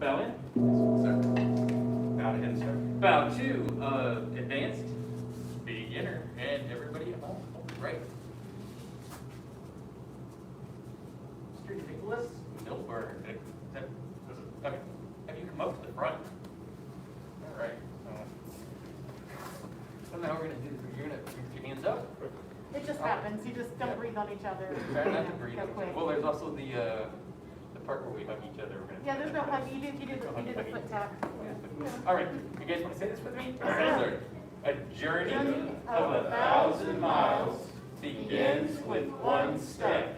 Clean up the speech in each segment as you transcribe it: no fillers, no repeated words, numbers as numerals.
Bow in. Sir. Bow to Head Instructor. Bow to Advanced, Beginner, and everybody at home. Right. Mr. Nicholas Milburn. Okay. Have you come up to the front? All right. So now we're going to do, you're going to put your hands up. It just happens. You just don't breathe on each other. Try not to breathe. Go quick. Well, there's also the part where we hug each other. We're gonna Yeah, there's no hug. You did the foot tap. All right, you guys want to say this with me? Sure. A journey of 1,000 miles begins with one step.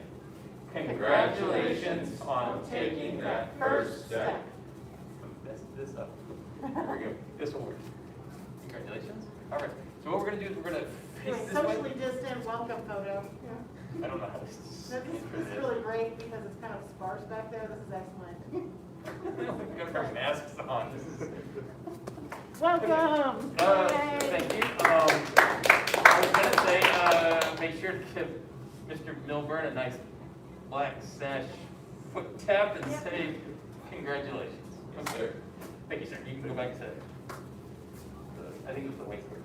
Congratulations on taking that first step. Mess this up. Here we go. This will work. Congratulations. All right. So what we're going to do is we're going to face this way. Socially distant welcome photo. I don't know how to. This is really great because it's kind of sparse back there. This is excellent. We don't got our masks on. This is. Welcome. Yay. Thank you. I was going to say, make sure to give Mr. Milburn a nice black sash foot tap and say congratulations. Yes, sir. Thank you, sir. You can go back and say. I think it was the wakeboard.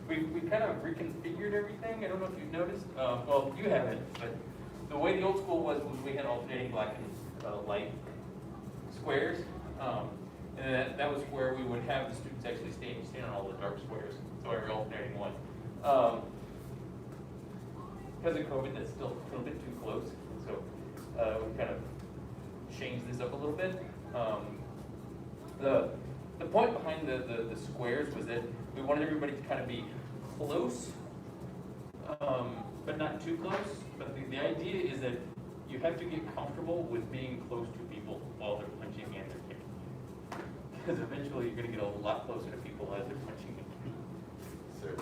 We kind of reconfigured everything. I don't know if you've noticed. Well, you haven't, but the way the old school was we had alternating black and light squares. And that was where we would have the students actually stand on all the dark squares. So every alternating one. Because of COVID, that's still a little bit too close. So we kind of changed this up a little bit. The point behind the squares was that we wanted everybody to kind of be close, but not too close. But the idea is that you have to get comfortable with being close to people while they're punching and they're kicking. Because eventually you're going to get a lot closer to people as they're punching and kicking. Sir.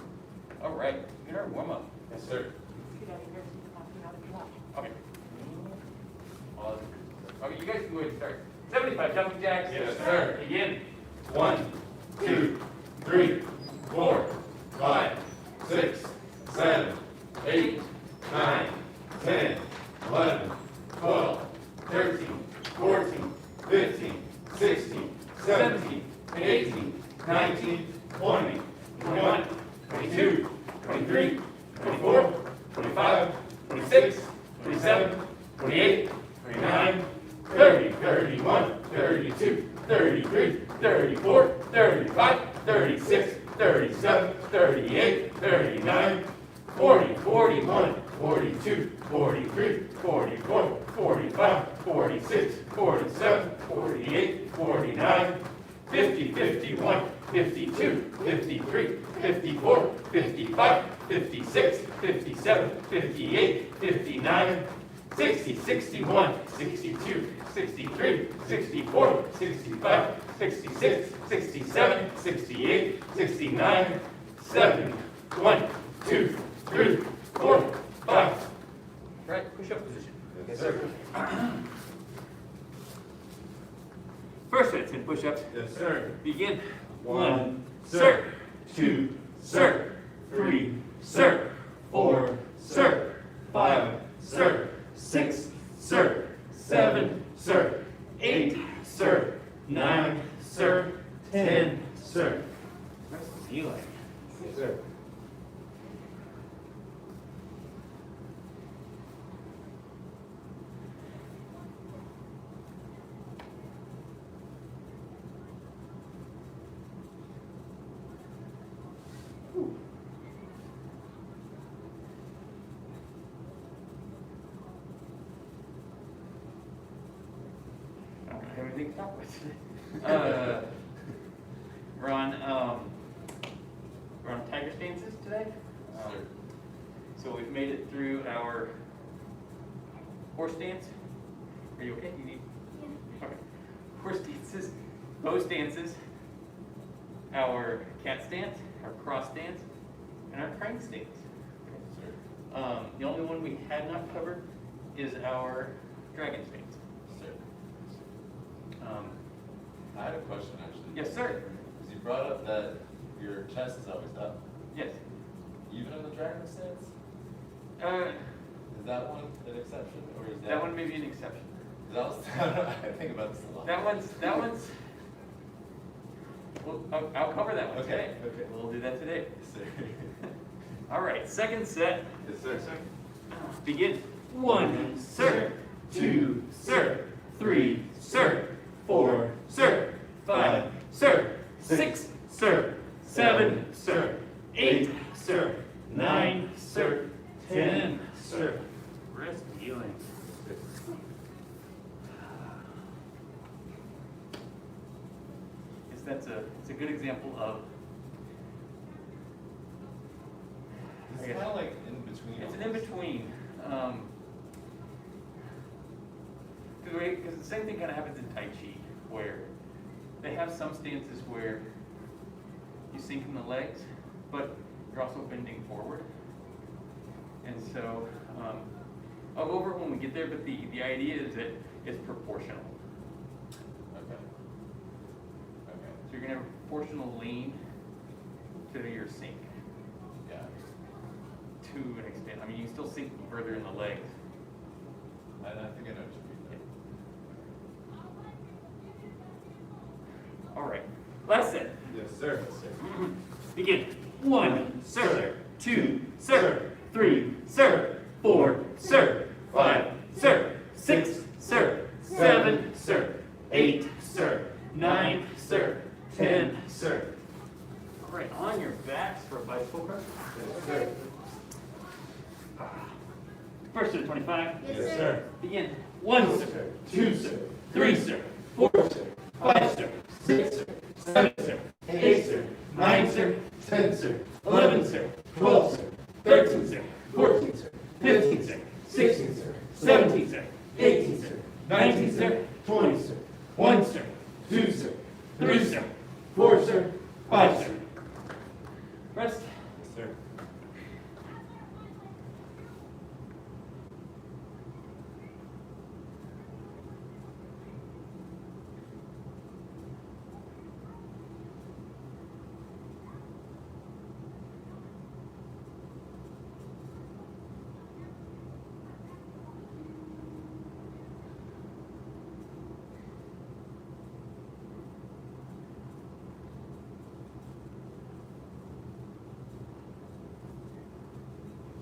All right, get our warm up. Yes, sir. Get out of here so you can walk out if you want. Okay. Okay, you guys can go ahead and start. 75 jumping jacks. Yes, sir. Begin. 1, 2, 3, 4, 5, 6, 7, 8, 9, 10, 11, 12, 13, 14, 15, 16, 17, 18, 19, 20, 21, 22, 23, 24, 25, 26, 27, 28, 29, 30, 31, 32, 33, 34, 35, 36, 37, 38, 39, 40, 41, 42, 43, 44, 45, 46, 47, 48, 49, 50, 51, 52, 53, 54, 55, 56, 57, 58, 59, 60, 61, 62, 63, 64, 65, 66, 67, 68, 69, 70, 1, 2, 3, 4, 5. Right, push-up position. Yes, sir. First set, 10 push-ups. Yes, sir. Begin. 1, sir. 2, Sir. 3, Sir. 4, Sir. 5, Sir. 6, Sir. 7, Sir. 8, Sir. 9, Sir. 10, sir. What's the ceiling? Yes, sir. I don't have anything to talk with. We're on tiger stances today. Sir. So we've made it through our horse stance. Are you okay? You need? Okay. Horse stances, bow stances, our cat stance, our cross stance, and our crank stance. Sir. The only one we had not covered is our dragon stance. Sir. Um, I had a question, actually. yes, sir. Because you brought up that your chest is always up. Yes. Even in the dragon stance? Uh, Is that one an exception? Or is that one may be an exception. I think about this a lot. That one's, well, I'll cover that one Okay, today. okay. We'll do that today. Yes, sir. All right, second set. Yes, sir. Begin. 1, sir. 2, sir. 3, sir. 4, sir. 5, sir. 6, sir. 7, sir. 8, sir. 9, sir. 10, sir. Wrist healing. It's a good example of. It's kind of like in between. It's an in-between. Because the same thing kind of happens in Tai Chi, where they have some stances where you sink in the legs, but you're also bending forward. And so, I'll go over it when we get there, but the idea is that it's proportional. Okay. Okay. So you're gonna have a proportional lean to your sink, Yeah. to an extent. I mean, you can still sink further in the legs. I think I know what you mean. All right, last set. Yes, sir. Yes, sir. Begin. 1, sir. 2, sir. 3, sir. 4, sir. 5, sir. 6, sir. 7, sir. 8, sir. 9, sir. 10, sir. All right, on your backs for a bicycle press. Yes, sir. First to the 25. Yes, sir. Begin. 1, sir. 2, sir. 3, sir. 4, sir. 5, sir. 6, sir. 7, sir. 8, sir. 9, sir. 10, sir. 11, sir. 12, sir. 13, sir. 14, sir. 15, sir. 16, sir. 17, sir. 18, sir. 19, sir. 20, sir. 1, sir. 2, sir. 3, sir. 4, sir. 5, sir. Rest. Yes, sir.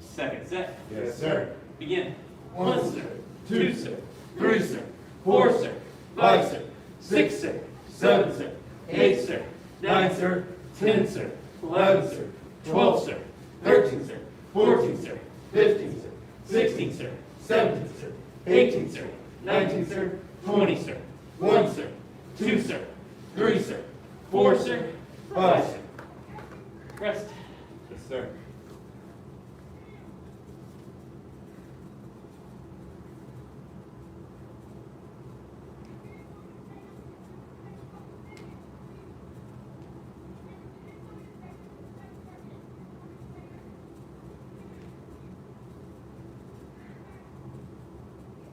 Second set. Yes, sir. Begin. 1, sir. 2, sir. 3, sir. 4, sir. 5, sir. 6, sir. 7, sir. 8, sir. 9, sir. 10, sir. 11, sir. 12, sir. 13, sir. 14, sir. 15, sir. 16, sir. 17, sir. 18, sir. 19, sir. 20, sir. 1, sir. 2, sir. 3, sir. 4, sir. 5, sir. Rest. Yes, sir.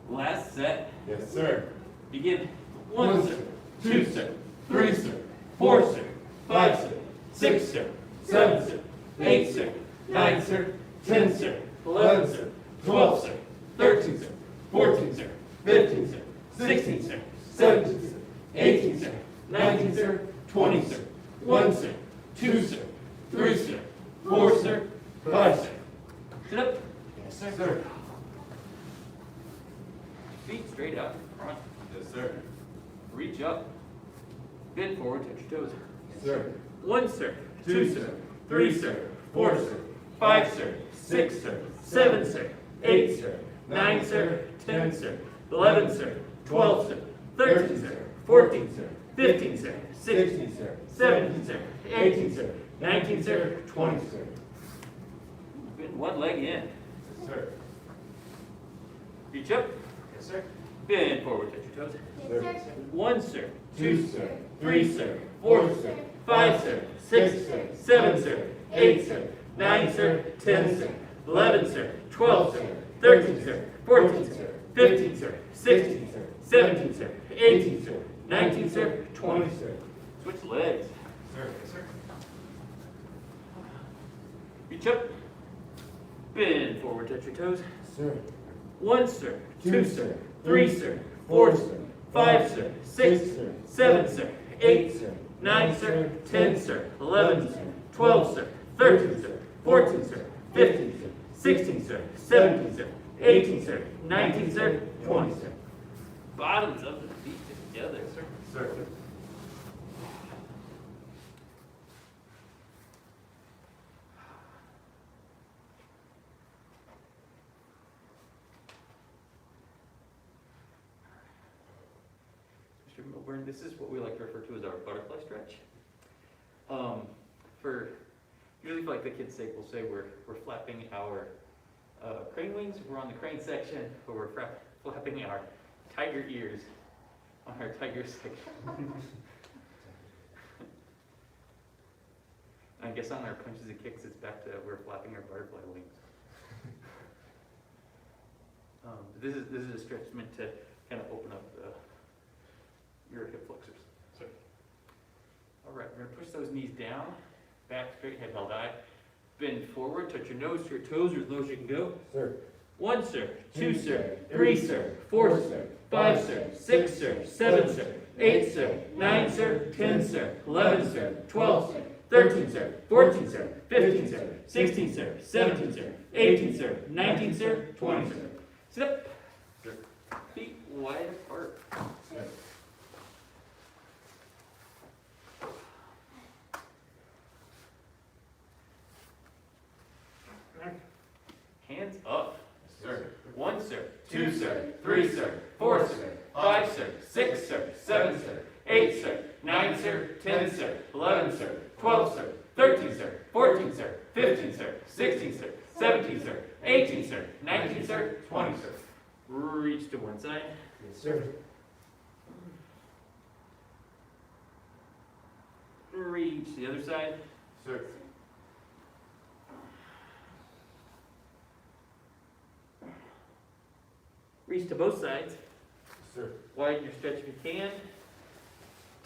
Last set. Yes, sir. Begin. 1, sir. 2, sir. 3, sir. 4, sir. 5, sir. 6, sir. 7, sir. 8, sir. 9, sir. 10, sir. 11, sir. 12, sir. 13, sir. 14, sir. 15, sir. 16, sir. 17, sir. 18, sir. 19, sir. 20, sir. 1, sir. 2, sir. 3, sir. 4, sir. 5, sir. Sit up. Yes, sir. Feet straight out in front. Yes, sir. Reach up. Bend forward, touch your toes. Yes, sir. 1, sir. 2, sir. 3, sir. 4, sir. 5, sir. 6, sir. 7, sir. 8, sir. 9, sir. 10, sir. 11, sir. 12, sir. 13, sir. 14, sir. 15, sir. 16, sir. 17, sir. 18, sir. 19, sir. 20, sir. Bend one leg in. Yes, sir. Reach up. Yes, sir. Bend forward, touch your toes. Yes, sir. 1, sir. 2, sir. 3, sir. 4, sir. 5, sir. 6, sir. 7, sir. 8, sir. 9, sir. 10, sir. 11, sir. 12, sir. 13, sir. 14, sir. 15, sir. 16, sir. 17, sir. 18, sir. 19, sir. 20, sir. Switch legs. Sir. Yes, sir. Reach up. Bend forward, touch your toes. Sir. 1, sir. 2, sir. 3, sir. 4, sir. 5, sir. 6, sir. 7, sir. 8, sir. 9, sir. 10, sir. 11, sir. 12, sir. 13, sir. 14, sir. 15, sir. 16, sir. 17, sir. 18, sir. 19, sir. 20, sir. Bottoms of the feet together, sir. Sir. Mr. Milburn, this is what we like to refer to as our butterfly stretch. Usually for like the kids' sake, we'll say we're flapping our crane wings, we're on the crane section, or we're flapping our tiger ears on our tiger section. I guess on our punches and kicks, it's back to we're flapping our butterfly wings. This is a stretch meant to kind of open up your hip flexors. So, all right, we're gonna push those knees down, back straight, head held high. Bend forward, touch your nose to your toes, or as low as you can go. Sir. 1, sir. 2, sir. 3, sir. 4, sir. 5, sir. 6, sir. 7, sir. 8, sir. 9, sir. 10, sir. 11, sir. 12, sir. 13, sir. 14, sir. 15, sir. 16, sir. 17, sir. 18, sir. 19, sir. 20, sir. Sit up. Sir. Feet wide apart. Sir. Hands up. Sir. 1, sir. 2, sir. 3, sir. 4, sir. 5, sir. 6, sir. 7, sir. 8, sir. 9, sir. 10, sir. 11, sir. 12, sir. 13, sir. 14, sir. 15, sir. 16, sir. 17, sir. 18, sir. 19, sir. 20, sir. Reach to one side. Yes, sir. Reach the other side. Sir. Reach to both sides. Sir. Widen your stretch if you can.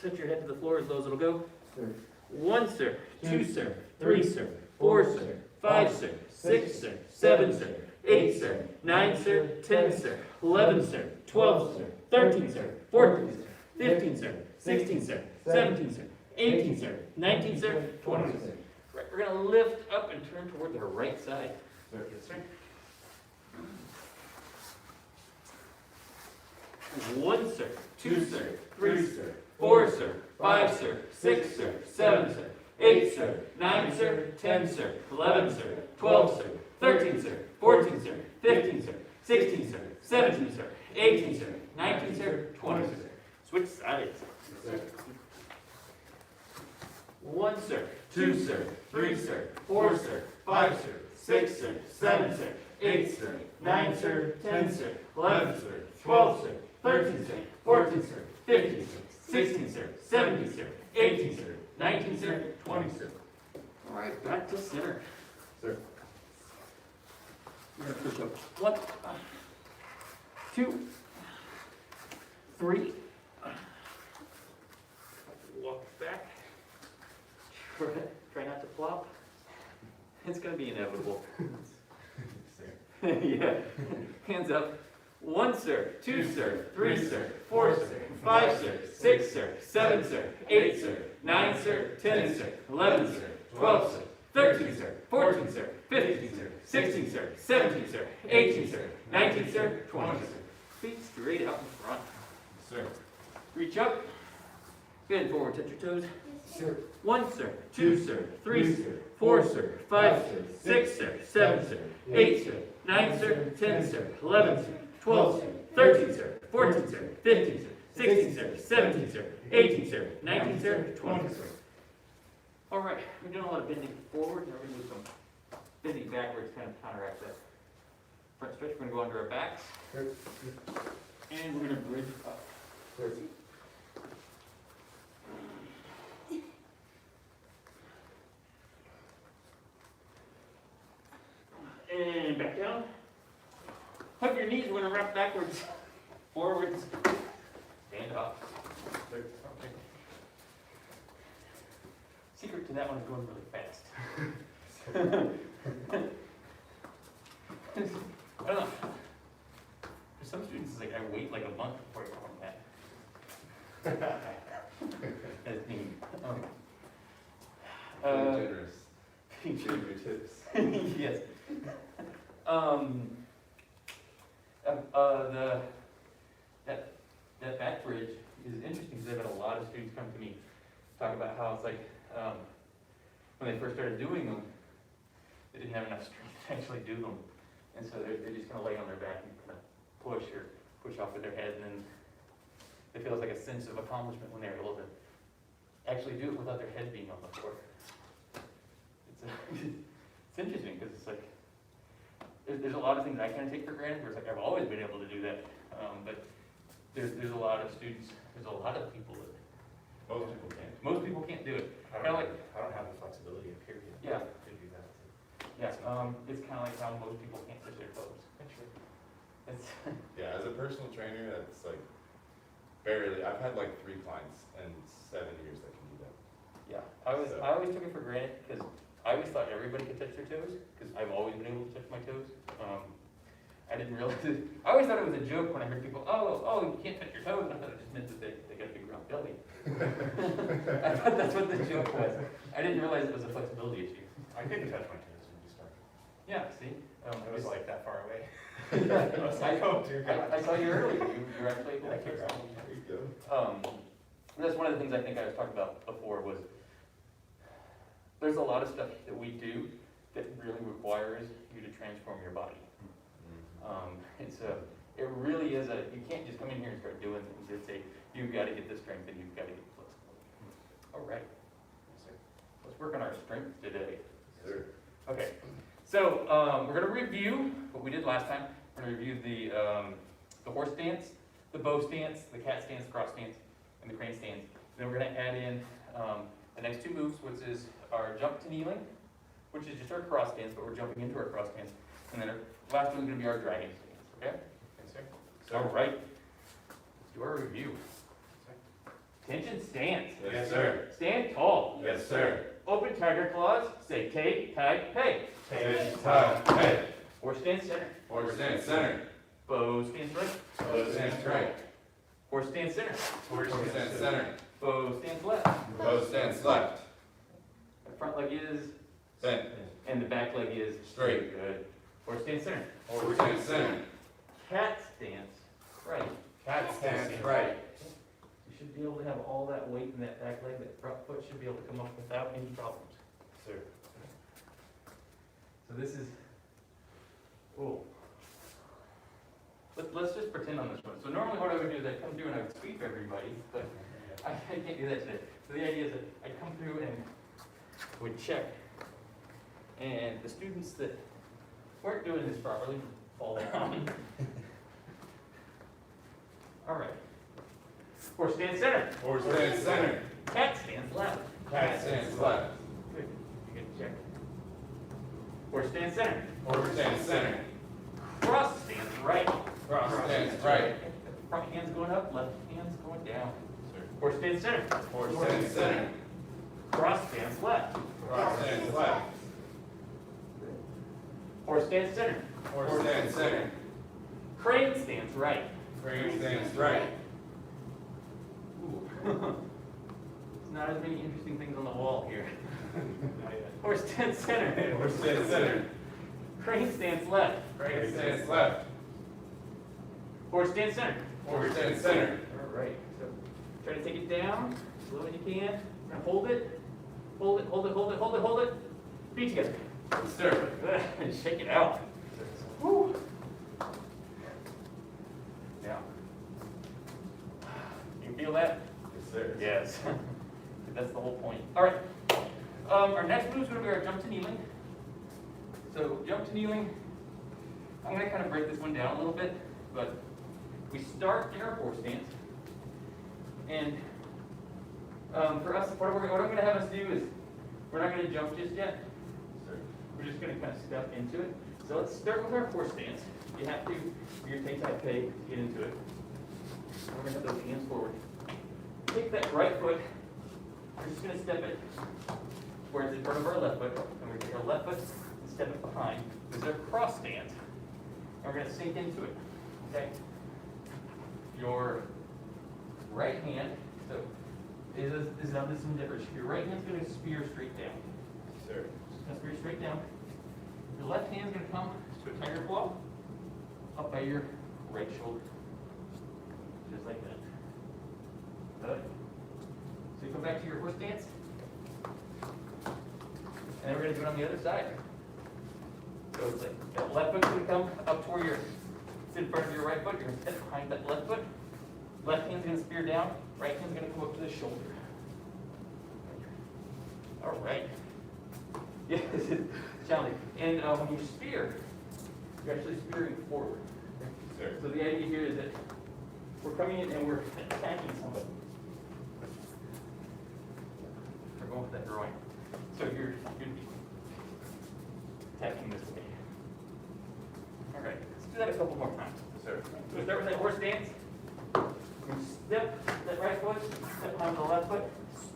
Touch your head to the floor as low as it'll go. Sir. 1, sir. 2, sir. 3, sir. 4, sir. 5, sir. 6, sir. 7, sir. 8, sir. 9, sir. 10, sir. 11, sir. 12, sir. 13, sir. 14, sir. 15, sir. 16, sir. 17, sir. 18, sir. 19, sir. 20, sir. Right, we're going to lift up and turn toward the right side. Sir. Yes, sir. 1, sir. 2, sir. 3, sir. 4, sir. 5, sir. 6, sir. 7, sir. 8, sir. 9, sir. 10, sir. 11, sir. 12, sir. 13, sir. 14, sir. 15, sir. 16, sir. 17, sir. 18, sir. 19, sir. 20, sir. Switch sides. Sir. 1, sir. 2, sir. 3, sir. 4, sir. 5, sir. 6, sir. 7, sir. 8, sir. 9, sir. 10, sir. 11, sir. 12, sir. 13, sir. 14, sir. 15, sir. 16, sir. 17, sir. 18, sir. 19, sir. 20, sir. All right, back to center. Sir. We're gonna push up 1, 2, 3. Walk back. Try not to flop. It's gonna be inevitable. Sir. Yeah. Hands up. 1, sir. 2, sir. 3, sir. 4, sir. 5, sir. 6, sir. 7, sir. 8, sir. 9, sir. 10, sir. 11, sir. 12, sir. 13, sir. 14, sir. 15, sir. 16, sir. 17, sir. 18, sir. 19, sir. 20, sir. Feet straight out in front. Sir. Reach up. Bend forward. Touch your toes. Sir. 1, sir. 2, sir. 3, sir. 4, sir. 5, sir. 6, sir. 7, sir. 8, sir. 9, sir. 10, sir. 11, sir. 12, sir. 13, sir. 14, sir. 15, sir. 16, sir. 17, sir. 18, sir. 19, sir. 20, sir. All right, we're doing a lot of bending forward. Now we're going to do some bending backwards, kind of counteract that front stretch. We're going to go under our backs, Sir. and we're going to bridge up. Sir. And back down. Hug your knees. We're going to wrap backwards, forwards, stand up. Sir. Secret to that one is going really fast. I don't know. For some students, it's like I wait like a month before I go, That's neat. Very generous. Being Give your tips. Yes. That back bridge is interesting because I've had a lot of students come to me talk about how it's like, when they first started doing them, they didn't have enough strength to actually do them. And so they're just gonna lay on their back and kind of push off with their head, and then it feels like a sense of accomplishment when they're able to actually do it without their head being on the floor. It's interesting because it's like, there's a lot of things I kind of take for granted, where it's like, I've always been able to do that. But there's a lot of students, there's a lot of people that, most people can't do it. I Kinda don't, like, I don't have the flexibility, period. Yeah. To do that. yeah, it's kind of like how most people can't touch their toes. It's, Yeah, as a personal trainer, that's like barely. I've had like 3 clients in 7 years that can do that. yeah, I always took it for granted because I always thought everybody could touch their toes because I've always been able to touch my toes. I didn't realize it. I always thought it was a joke when I heard people, oh, you can't touch your toes. I thought it just meant that they got a big round belly. I thought that's what the joke was. I didn't realize it was a flexibility issue. I couldn't touch my toes when you started. Yeah, see? It was like that far away. I was like, oh, dear God. I saw you earlier. You're actually able to Yeah, kick you're something. There you go. That's one of the things I think I was talking about before was there's a lot of stuff that we do that really requires you to transform your body. It really is you can't just come in here and start doing things. You've got to get the strength and you've got to get the flexibility. All right. Let's work on our strength today. Sure. Okay. So we're going to review what we did last time. We're going to review the horse stance, the bow stance, the cat stance, cross stance, and the crane stance. Then we're going to add in the next 2 moves, which is our jump to kneeling, which is just our cross stance, but we're jumping into our cross stance. And then our last one is going to be our dragon stance. Okay? Yes, sir. All right. Let's do our review. Attention stance. Yes, sir. Stand tall. Yes, sir. Open tiger claws. Say take, tag, peg. Take, tie, head. Horse stance center. Horse stance center. Bow stance right. Bow stance right. Horse stance center. Horse stance center. Bow stance left. Bow stance left. The front leg is, Bent. and the back leg is Straight. Good. Horse stance center. Horse stance center. Cat stance right. Cat stance right. You should be able to have all that weight in that back leg. That front foot should be able to come up without any problems. Sir. So this is, oh. Let's just pretend on this one. So normally what I would do is I'd come through and I would sweep everybody, but I can't do that today. So the idea is that I'd come through and would check. And the students that weren't doing this properly fall down. All right. Horse stance center. Horse stance center. Cat stance left. Cat stance left. Good. You get check. Horse stance center. Horse stance center. Cross stance right. Cross stance right. Front hand's going up, left hand's going down. Sir. Horse stance center. Horse stance center. Cross stance left. Cross stance left. Horse stance center. Horse stance center. Crane stance right. Crane stance right. Ooh. There's not as many interesting things on the wall here. Horse stance center. Horse stance center. Crane stance left. Crane stance left. Horse stance center. Horse stance center. All right. So try to take it down as slow as you can. We're gonna hold it. Hold it. Hold it. Hold it. Hold it. Hold it. Feet together. Stir. Good. And shake it out. Woo. Now. You feel that? Yes, sir. Yes. That's the whole point. All right. Our next move is going to be our jump to kneeling. So jump to kneeling, I'm going to kind of break this one down a little bit, but we start in our horse stance. And for us, what I'm going to have us do is, we're not going to jump just yet. Sir. We're just going to kind of step into it. So let's start with our horse stance. You have to, you're going to take that peg to get into it. We're going to have those hands forward. Take that right foot. We're just going to step it where it's in front of our left foot. And we're going to take our left foot and step it behind. This is our cross stance. And we're going to sink into it. Okay? Your right hand So, this is some difference. Your right hand's gonna spear straight down. Sir. Just gonna spear straight down. Your left hand's gonna come to a tiger claw up by your right shoulder. Just like that. Good. So you come back to your horse stance. And then we're gonna do it on the other side. So it's like that left foot's gonna come up to where you're it's in front of your right foot. You're gonna step behind that left foot. Left hand's gonna spear down. Right hand's gonna come up to the shoulder. All right. Yeah, this is challenging. And when you spear, you're actually spearing forward. Sir. So the idea here is that we're coming in and we're attacking somebody. We're going for that groin. So you're be attacking this way. All right, let's do that a couple more times. Sir. So we start with that horse stance. We step that right foot, step behind the left foot,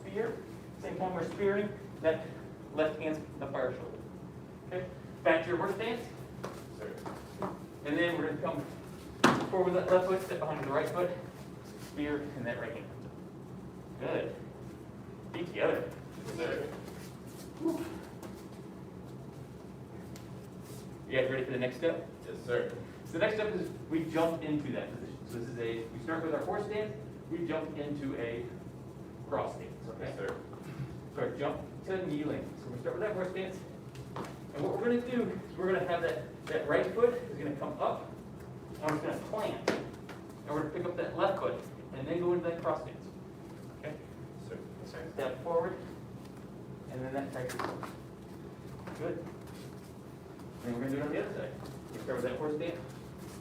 spear. Same time we're spearing, that left hand's up by our shoulder. Okay, back to your horse stance. Sir. And then we're going to come forward with that left foot, step behind the right foot, spear, and that right hand. Good. Feet together. Sir. Whew. You guys ready for the next step? Yes, sir. So the next step is we jump into that position. So this is we start with our horse stance, we jump into a cross stance, okay? Yes, sir. So our jump to kneeling. So we start with that horse stance. And what we're going to do is we're going to have that right foot is going to come up, and we're going to plant. And we're going to pick up that left foot, and then go into that cross stance. Okay? Sir. So step forward, and then that tiger claw. Good. And we're going to do it on the other side. We start with that horse stance,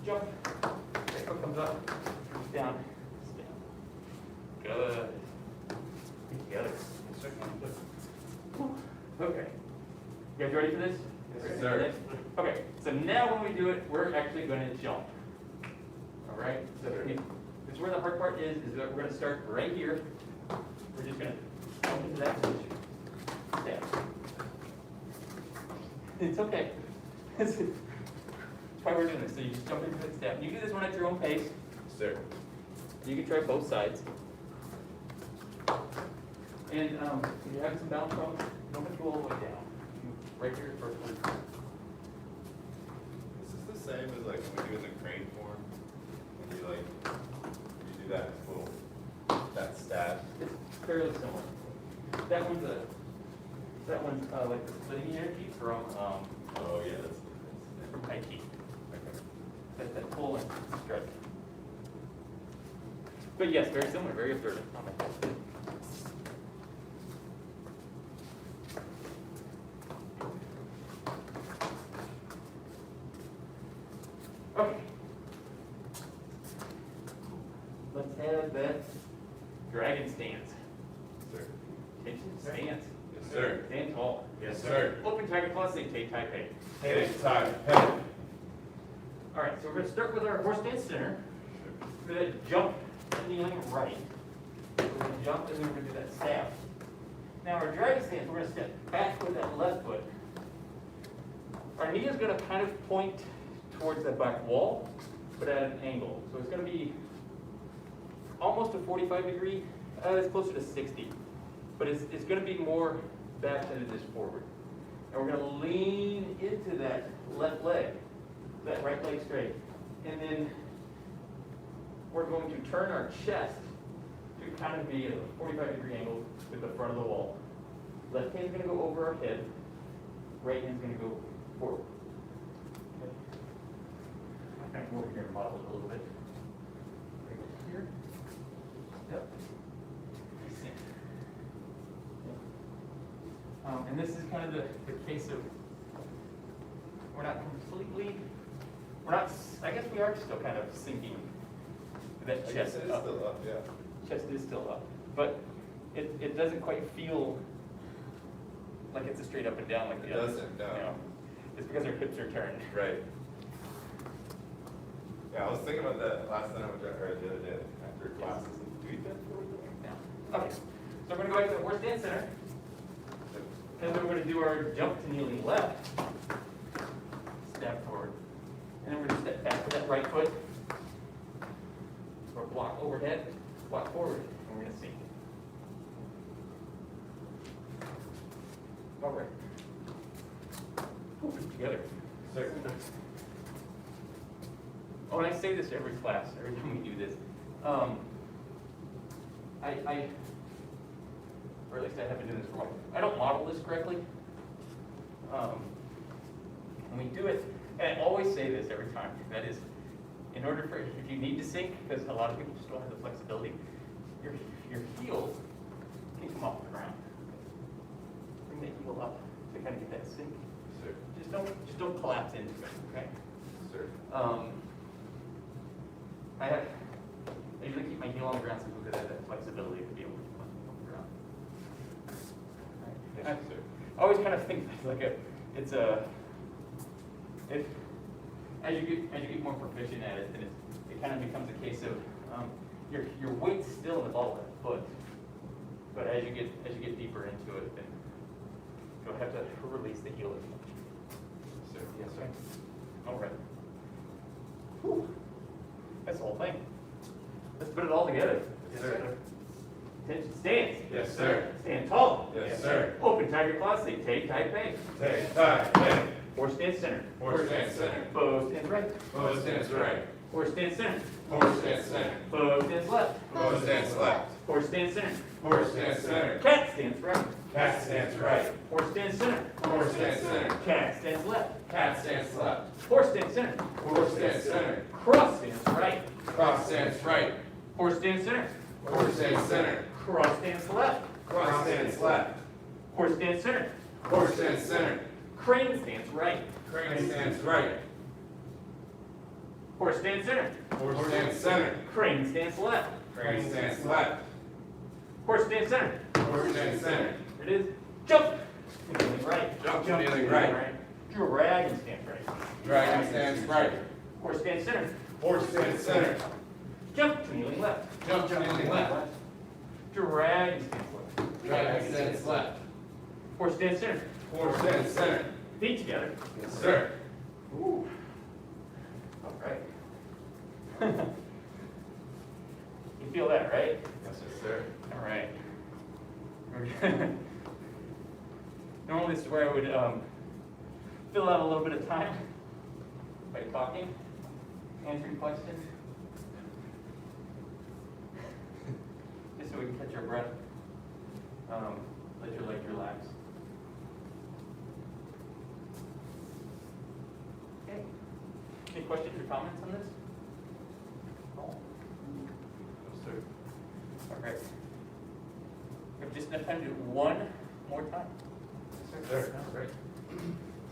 jump, that foot comes up, comes down, Good. Get together. Okay. You guys ready for this? Yes, sir. Okay, so now when we do it, we're actually going to jump. All right? So this is where the hard part is that we're going to start right here. We're just going to jump into that position. Step. It's okay. That's why we're doing this. So you just jump into that step. You do this one at your own pace. Sir. You can try both sides. And if you're having some balance problems, don't have to go all the way down. Right here first one. Is this the same as like when we do in the crane form? When you do that little, that stab? It's fairly similar. That one's like the splitting energy from Oh yeah, that's from high key. okay. That's that pull and stretch. But yes, very similar, very observant. Okay. Let's have that dragon stance. Sir. Attention, stance. Yes, sir. Stand tall. Yes, sir. Open tiger claw, say take Taipei. Take time. Head. All right, so we're going to start with our horse stance center. We're going to jump to kneeling right. We're going to jump and then we're going to do that stab. Now our dragon stance, we're going to step back with that left foot. Our knee is going to kind of point towards that back wall, but at an angle. So it's going to be almost a 45 degree, it's closer to 60. But it's going to be more back than it is forward. And we're going to lean into that left leg, that right leg straight. And then we're going to turn our chest to kind of be at a 45 degree angle with the front of the wall. Left hand's going to go over our head, right hand's going to go forward. Okay. I'm going to go over here and model it a little bit. Right here. Yep. And this is kind of the case of, we're not, I guess we are still kind of sinking that I guess chest it is up. still up, yeah. Chest is still up, but it doesn't quite feel like it's a straight up and down like the It others. doesn't, no. You know, it's because our hips are turned. Right. Yeah, I was thinking about that last time I went to, or the other day after classes. Do you think forward? Now, okay, so we're going to go back to the horse stance center. And then we're going to do our jump to kneeling left. Step forward. And then we're going to step back with that right foot. Or block overhead, block forward, and we're going to sink. All right. We'll put it together. Sir. Oh, and I say this every class, every time we do this. Or at least I have been doing this for a while. I don't model this correctly. When we do it, and I always say this every time, that is, in order for, if you need to sink, because a lot of people just don't have the flexibility, your heel can come off the ground. Bring the heel up to kind of get that sink. Sir. Just don't collapse into it, okay? Sir. I usually keep my heel on the ground so people have that flexibility to be able to come off the ground. Yes, sir. I always kind of think like as you get more proficient at it, then it kind of becomes a case of your weight's still in the ball of the foot, but as you get deeper into it, then you'll have to release the heel as much. Sir. Yes, sir. All right. Whew. That's the whole thing. Let's put it all together. Yes, sir. Attention, stance. Yes, sir. Stand tall. Yes, sir. Open tiger claw, say take, tight, pay. Take, tie, pay. Horse stance center. Horse stance center. Bow stance right. Bow stance right. Horse stance center. Horse stance center. Bow stance left. Bow stance left. Horse stance center. Horse stance center. Cat stance right. Cat stance right. Horse stance center. Horse stance center. Cat stance left. Cat stance left. Horse stance center. Horse stance center. Cross stance right. Cross stance right. Horse stance center. Horse stance center. Cross stance left. Cross stance left. Horse stance center. Horse stance center. Crane stance right. Crane stance right. Horse stance center. Horse stance center. Crane stance left. Crane stance left. Horse stance center. Horse stance center. There it is. Jump. Kneeling right. Jump, kneeling right. Dragon stance right. Dragon stance right. Horse stance center. Horse stance center. Jump. Kneeling left. Jump, kneeling left. Dragon stance left. Dragon stance left. Horse stance center. Horse stance center. Feet together. Yes, sir. Ooh. All right. You feel that, right? Yes, sir. All right. Normally this is where I would fill out a little bit of time by talking, answering questions, just so we can catch our breath, let your legs relax. Okay. Any questions or comments on this? No? Yes, sir. All right. We have just enough time to do one more time. Yes, sir. All right.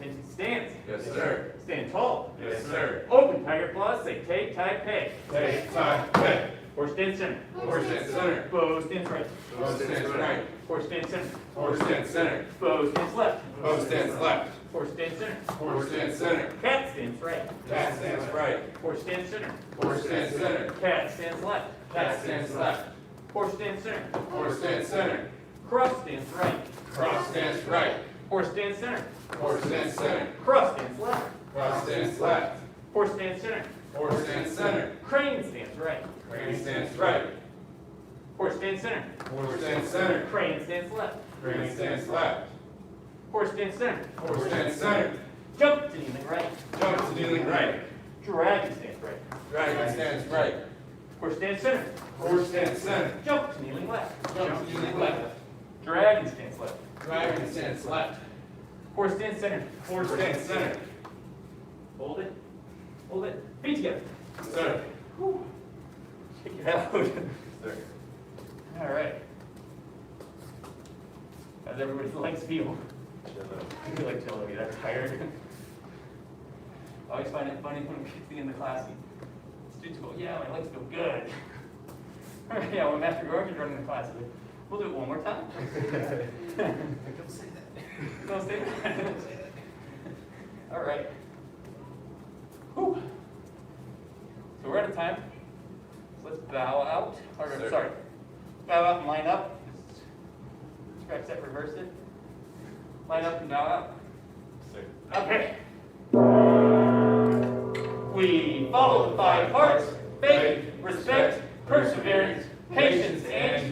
Attention, stance. Yes, sir. Stand tall. Yes, sir. Open tiger claws, say take, tie, pay. Take, tie, pay. Horse stance center. Horse stance center. Bow stance right. Bow stance right. Horse stance center. Horse stance center. Bow stance left. Bow stance left. Horse stance center. Horse stance center. Cat stance right. Cat stance right. Horse stance center. Horse stance center. Cat stance left. Cat stance left. Horse stance center. Horse stance center. Cross stance right. Cross stance right. Horse stance center. Horse stance center. Cross stance left. Cross stance left. Horse stance center. Horse stance center. Crane stance right. Crane stance right. Horse stance center. Horse stance center. Crane stance left. Crane stance left. Horse stance center. Horse stance center. Jump to kneeling right. Jump to kneeling right. Dragon stance right. Dragon stance right. Horse stance center. Horse stance center. Jump to kneeling left. Jump to kneeling left. Dragon stance left. Dragon stance left. Horse stance center. Horse stance center. Hold it. Hold it. Feet together. Sir. Whew. Shake it out. Sir. All right. How's everybody's legs feel? I feel like chilling. That's tired. I always find it funny when we in the class and students go, yeah, my legs feel good. Yeah, when Master Gohring is running the class, he's like, we'll do it one more time. Don't say that. Don't say that. All right. Whew. So we're out of time. So let's bow out. Or, Sir. sorry. Bow out and line up. Scratch that, reverse it. Line up and bow out. Sir. Okay. We follow the 5 parts: faith, respect, perseverance, patience, and